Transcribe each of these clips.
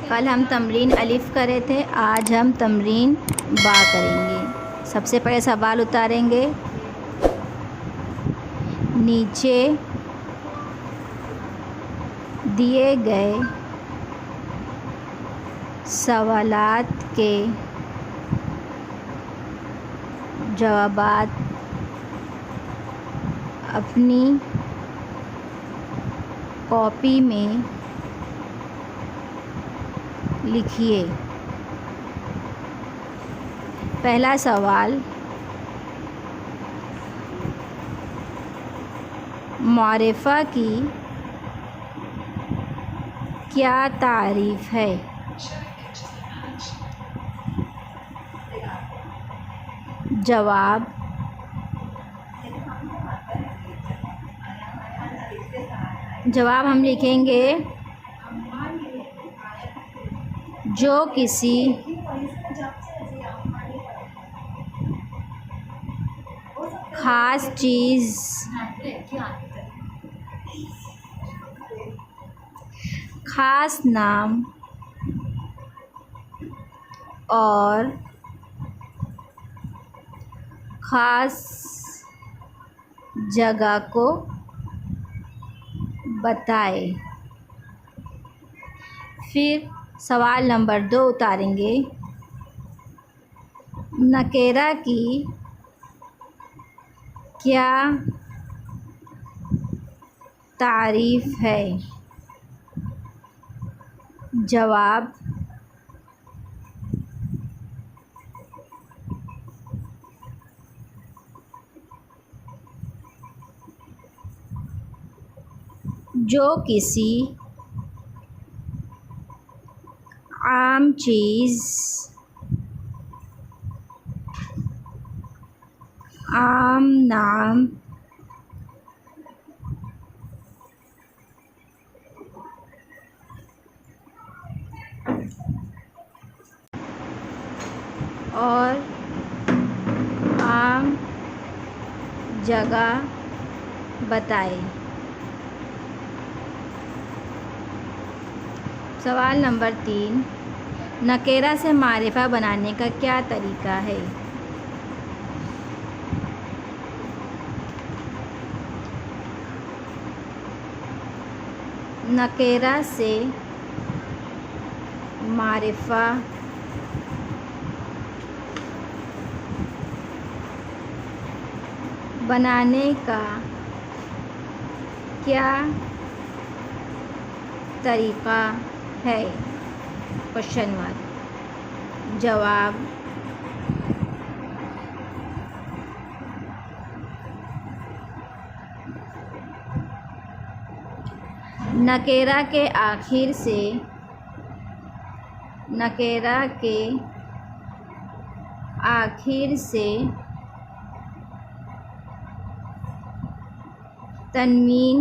कल हम तमरीन अलिफ़ करे थे, आज हम तमरीन बा करेंगे। सबसे पहले सवाल उतारेंगे। नीचे दिए गए सवालात के जवाबात अपनी कॉपी में लिखिए। पहला सवाल, मारिफ़ा की क्या तारीफ़ है? जवाब, हम लिखेंगे जो किसी ख़ास चीज़ ख़ास नाम और ख़ास जगह को बताए। फिर सवाल नंबर 2 उतारेंगे। नकेरा की क्या तारीफ़ है? जवाब, जो किसी आम चीज़, आम नाम और आम जगह बताए। सवाल नंबर 3, नकेरा से मारिफ़ा बनाने का क्या तरीका है? नकेरा से मारिफ़ा बनाने का क्या तरीक़ा है? Question mark. जवाब, नकेरा के आखिर से तन्वीन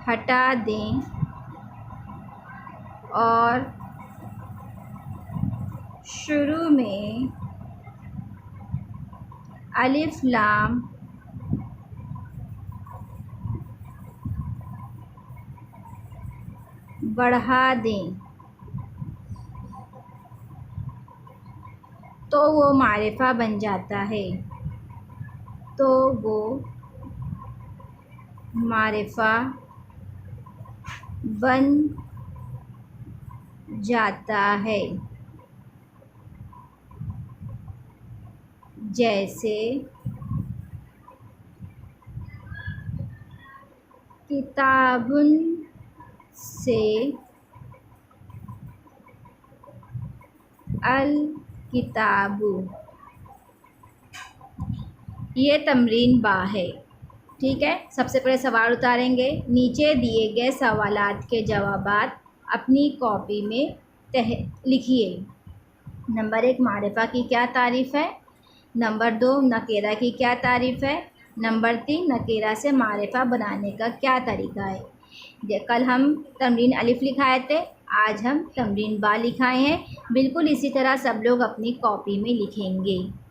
हटा दें और शुरू में अलिफ लाम बढ़ा दें तो वो मारिफ़ा बन जाता है। बन जाता है। जैसे किताबुन से अल किताबु। ये तमरीन बा है। ठीक है, सबसे पहले सवाल उतारेंगे। नीचे दिए गए सवालात के जवाबात अपनी कॉपी में लिखिए। नंबर 1, मारिफ़ा की क्या तारीफ़ है? नंबर 2, नकेरा की क्या तारीफ़ है? नंबर 3, नकेरा से मारिफ़ा बनाने का क्या तरीका है? कल हम तमरीन अलिफ़ लिखाए थे, आज हम तमरीन बा लिखाए हैं। बिल्कुल इसी तरह सब लोग अपनी कॉपी में लिखेंगे।